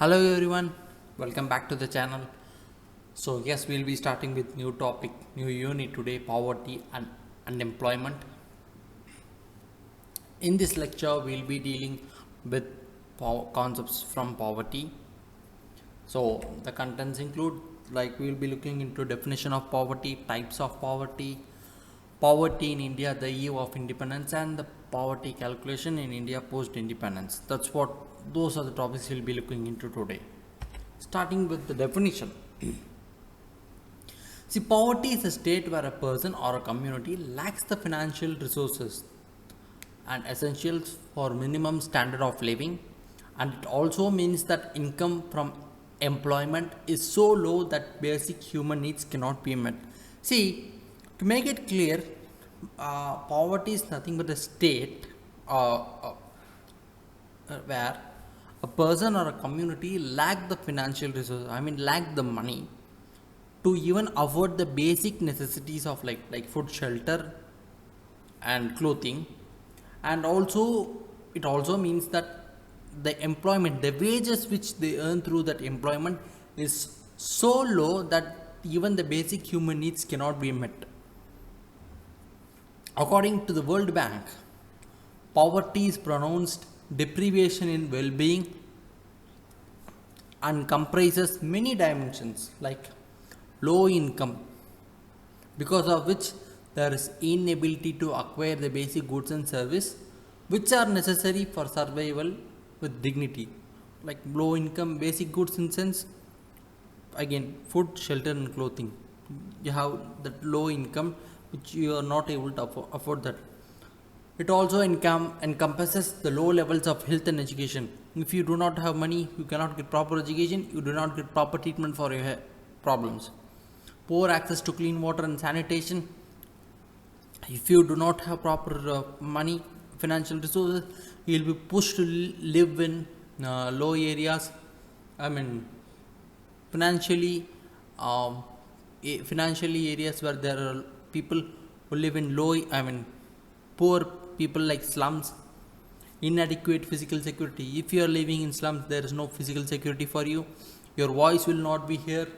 Hello everyone, welcome back to the channel. So yes, we'll be starting with new topic, new unit today, poverty and unemployment. In this lecture, we'll be dealing with concepts from poverty. So the contents include like we'll be looking into definition of poverty, types of poverty, poverty in India, the eve of independence, and the poverty calculation in India post independence. Those are the topics we'll be looking into today. Starting with the definition. See, poverty is a state where a person or a community lacks the financial resources and essentials for minimum standard of living, and it also means that income from employment is so low that basic human needs cannot be met. See, to make it clear, poverty is nothing but a state where a person or a community lack the financial resources, lack the money to even afford the basic necessities of like food, shelter, and clothing. And also it also means that the employment, the wages which they earn through that employment is so low that even the basic human needs cannot be met. According to the World Bank, poverty is pronounced deprivation in well-being and comprises many dimensions like low income, because of which there is inability to acquire the basic goods and service which are necessary for survival with dignity. Like low income, basic goods in sense, again food, shelter and clothing. You have that low income which you are not able to afford that. It also encompasses the low levels of health and education. If you do not have money, you cannot get proper education, you do not get proper treatment for your problems. Poor access to clean water and sanitation. If you do not have proper money, financial resources, you will be pushed to live in low areas. Financially, financially areas where there are people who live in poor people, like slums. Inadequate physical security. If you are living in slums, there is no physical security for you. Your voice will not be heard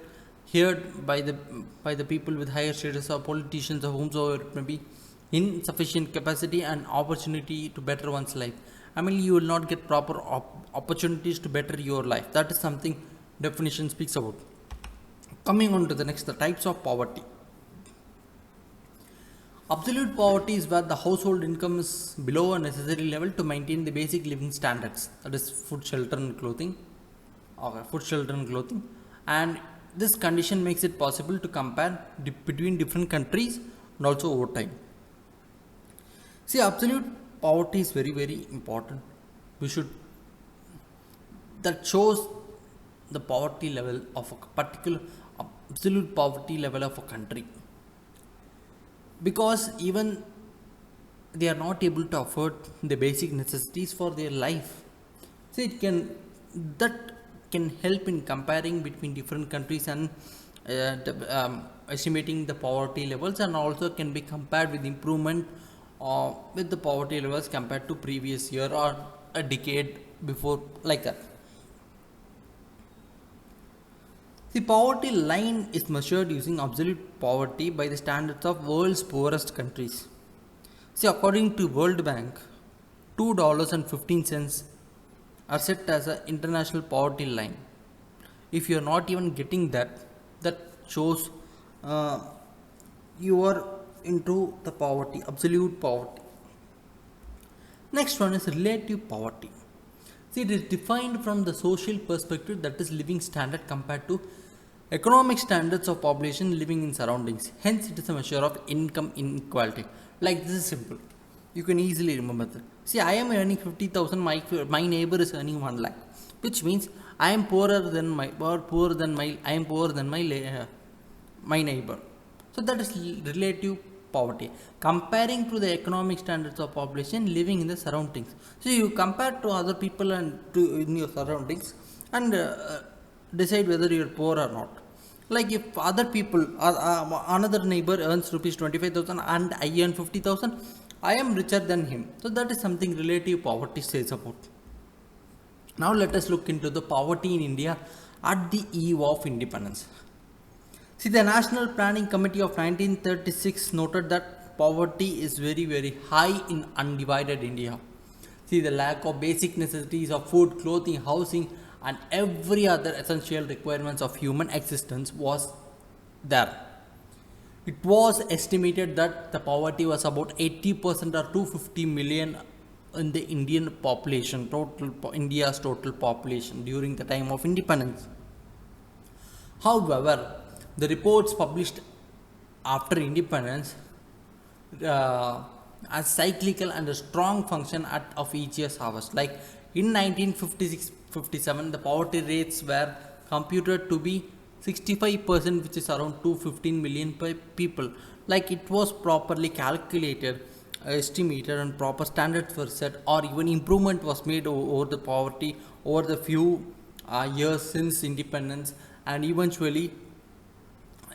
by the people with higher status or politicians or whomsoever it may be. Insufficient capacity and opportunity to better one's life. You will not get proper opportunities to better your life. That is something definition speaks about. Coming on to the next, the types of poverty. Absolute poverty is where the household income is below a necessary level to maintain the basic living standards. That is food, shelter and clothing. Food, shelter and clothing. And this condition makes it possible to compare between different countries and also over time. See, absolute poverty is very, very important. That shows the poverty level of a particular, absolute poverty level of a country. Because even they are not able to afford the basic necessities for their life. So that can help in comparing between different countries and estimating the poverty levels, and also can be compared with improvement with the poverty levels compared to previous year or a decade before, like that. The poverty line is measured using absolute poverty by the standards of world's poorest countries. See, according to World Bank, $2.15 are set as an international poverty line. If you are not even getting that shows you are into the poverty, absolute poverty. Next one is relative poverty. See, it is defined from the social perspective, that is living standard compared to economic standards of population living in surroundings. Hence, it is a measure of income inequality. Like, this is simple. You can easily remember that. See, I am earning 50,000. My neighbor is earning 1 lakh, which means I am poorer than my neighbor. So that is relative poverty. Comparing to the economic standards of population living in the surroundings. So you compare to other people and in your surroundings and decide whether you are poor or not. Like if other people, another neighbor earns rupees 25,000 and I earn 50,000, I am richer than him. So that is something relative poverty says about. Now let us look into the poverty in India at the eve of independence. See, the National Planning Committee of 1936 noted that poverty is very high in undivided India. See, the lack of basic necessities of food, clothing, housing, and every other essential requirements of human existence was there. It was estimated that the poverty was about 80% or 250 million in the Indian population, India's total population during the time of independence. However, the reports published after independence as cyclical and a strong function of each year's harvest. Like in 1956-57, the poverty rates were computed to be 65%, which is around 215 million people. Like it was properly calculated, estimated, and proper standards were set, or even improvement was made over the poverty over the few years since independence, and eventually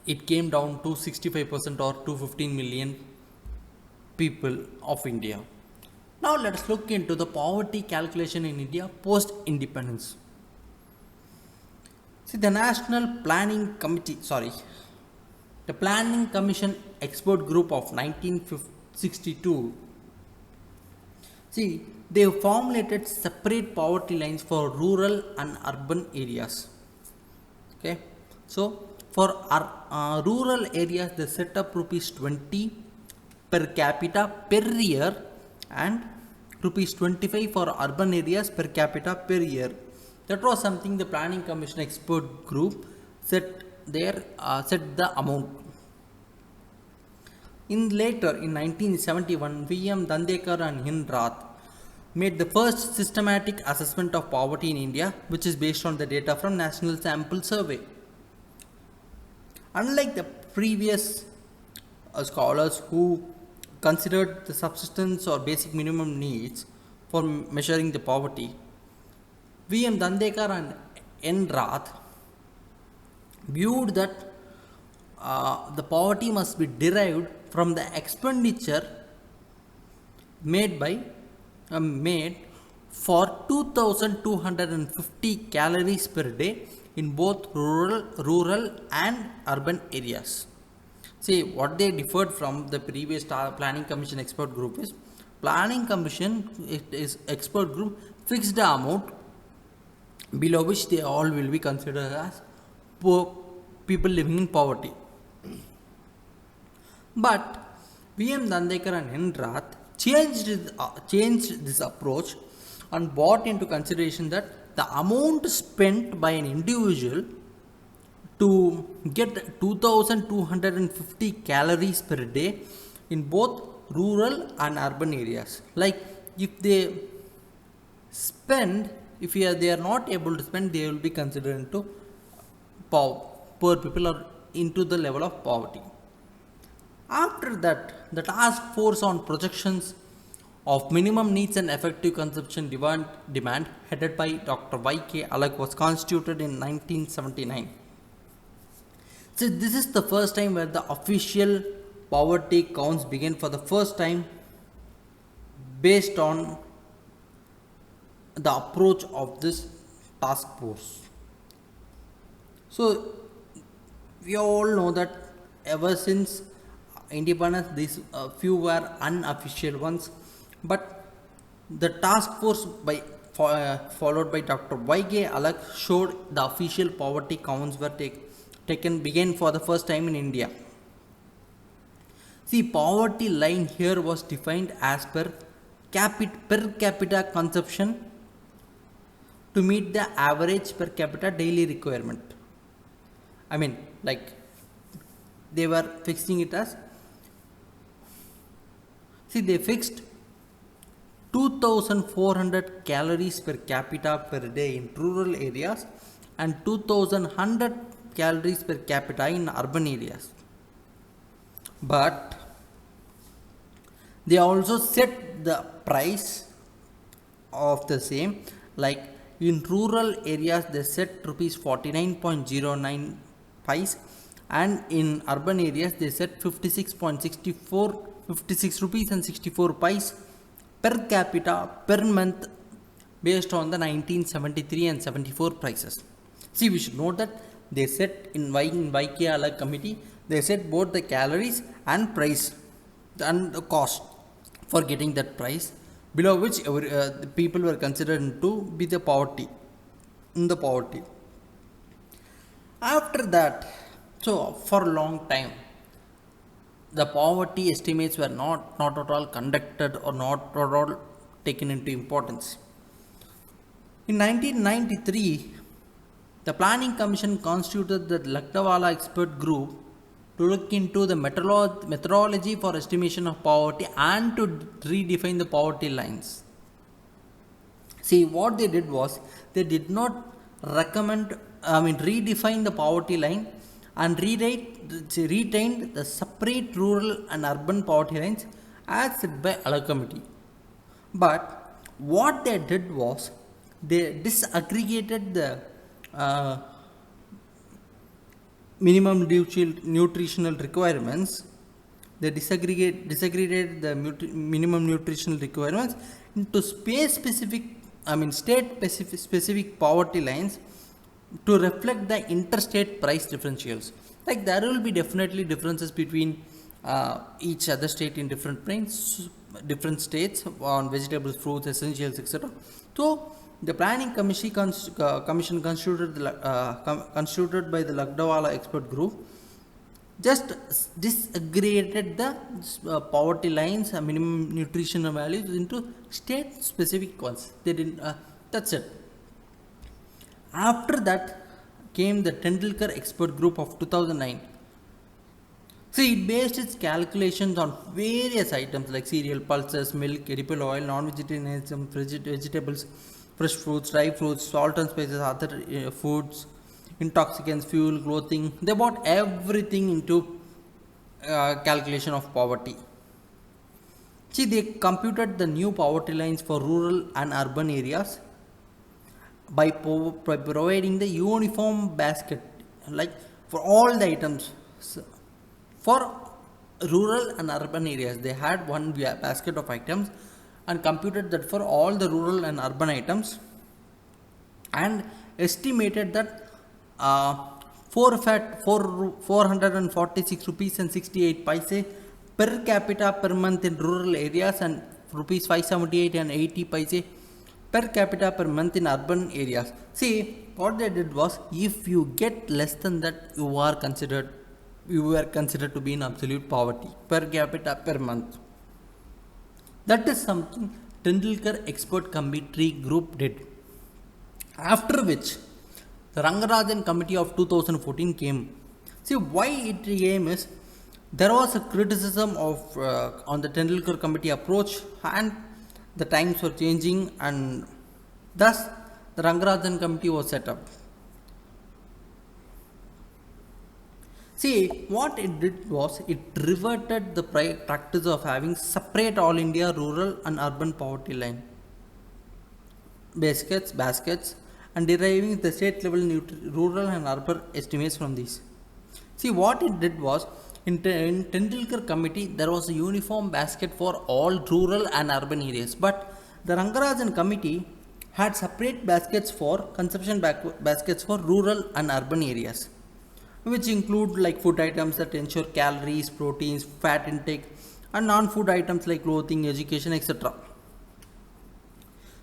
it came down to 65% or 215 million people of India. Now let us look into the poverty calculation in India post independence. See, the Planning Commission Expert Group of 1962. See, they formulated separate poverty lines for rural and urban areas. Okay, so for rural areas, they set up rupees 20 per capita per year and rupees 25 for urban areas per capita per year. That was something the Planning Commission Expert Group set the amount. In 1971, V.M. Dandekar and Hind Rath made the first systematic assessment of poverty in India, which is based on the data from National Sample Survey. Unlike the previous scholars who considered the subsistence or basic minimum needs for measuring the poverty, V.M. Dandekar and N. Rath viewed that the poverty must be derived from the expenditure made for 2250 calories per day in both rural and urban areas. See, what they differed from the previous Planning Commission Expert Group is Planning Commission Expert Group fixed the amount below which they all will be considered as poor people living in poverty. But V.M. Dandekar and N. Rath changed this approach and brought into consideration that the amount spent by an individual to get 2250 calories per day in both rural and urban areas. Like if they are not able to spend, they will be considered into poor people or into the level of poverty. After that, the task force on projections of minimum needs and effective consumption demand headed by Dr. Y.K. Alak was constituted in 1979. So this is the first time where the official poverty counts began for the first time based on the approach of this task force. So we all know that ever since independence, these few were unofficial ones, but the task force followed by Dr. Y.K. Alak showed the official poverty counts were began for the first time in India. See, poverty line here was defined as per capita consumption to meet the average per capita daily requirement. I mean, like they were fixing it as, see, they fixed 2400 calories per capita per day in rural areas and 2100 calories per capita in urban areas. But they also set the price of the same, like in rural areas they set rupees 49.09 pice, and in urban areas they set 56 rupees and 64 pice per capita per month based on the 1973 and 74 prices. See, we should note that they set in YKL committee, they set both the calories and price and the cost for getting that price, below which the people were considered to be the poverty, in the poverty. After that, so for a long time, the poverty estimates were not at all conducted or not at all taken into importance. In 1993, the Planning Commission constituted the Lakdawala expert group to look into the methodology for estimation of poverty and to redefine the poverty lines. See, what they did was they did not redefine the poverty line and retained the separate rural and urban poverty lines as set by Alak committee. But what they did was they disaggregated the minimum nutritional requirements. They disaggregated the minimum nutritional requirements into state specific poverty lines to reflect the interstate price differentials. Like there will be definitely differences between each other state in different states on vegetables, fruits, essentials, etc. So the Planning Commission constituted by the Lakdawala expert group just disaggregated the poverty lines and minimum nutritional values into state specific ones. They didn't. That's it. After that came the Tendulkar expert group of 2009. See, it based its calculations on various items like cereal, pulses, milk, edible oil, non-vegetarianism, vegetables, fresh fruits, dry fruits, salt and spices, other foods, intoxicants, fuel, clothing. They bought everything into calculation of poverty. See, they computed the new poverty lines for rural and urban areas by providing the uniform basket, like for all the items. For rural and urban areas, they had one basket of items and computed that for all the rural and urban items and estimated that 446 rupees and 68 paise per capita per month in rural areas and rupees 578 and 80 paise per capita per month in urban areas. See, what they did was, if you get less than that, you were considered to be in absolute poverty per capita per month. That is something Tendulkar expert committee group did. After which, the Rangarajan committee of 2014 came. See, why it came is, there was a criticism on the Tendulkar committee approach, and the times were changing, and thus the Rangarajan committee was set up. See, what it did was, it reverted the practice of having separate all India rural and urban poverty line baskets, and deriving the state level rural and urban estimates from these. See, what it did was, in Tendulkar committee, there was a uniform basket for all rural and urban areas, but the Rangarajan committee had separate baskets for consumption baskets for rural and urban areas, which include like food items that ensure calories, proteins, fat intake, and non-food items like clothing, education, etc.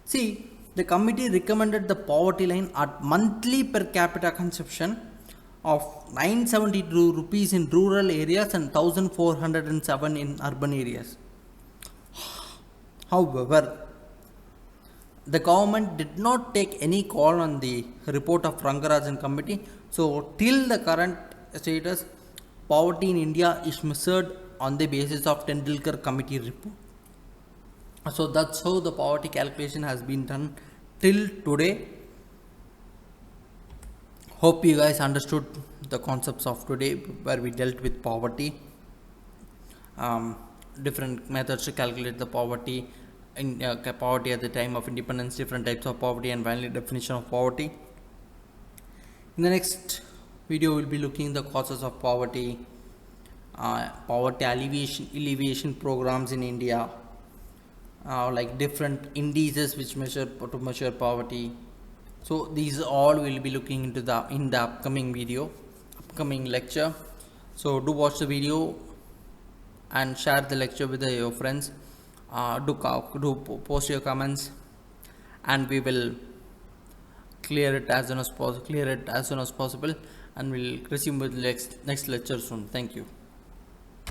See, the committee recommended the poverty line at monthly per capita consumption of 972 rupees in rural areas and 1407 in urban areas. However, the government did not take any call on the report of Rangarajan committee. So, till the current status, poverty in India is measured on the basis of Tendulkar committee report. So, that's how the poverty calculation has been done till today. Hope you guys understood the concepts of today, where we dealt with poverty, different methods to calculate the poverty, poverty at the time of independence, different types of poverty, and finally definition of poverty. In the next video, we'll be looking at the causes of poverty, poverty alleviation programs in India, like different indices which measure to measure poverty. So these all will be looking into the in the upcoming video, upcoming lecture. So do watch the video and share the lecture with your friends. Post your comments, and we will clear it as soon as possible, and we'll resume with next lecture soon. Thank you.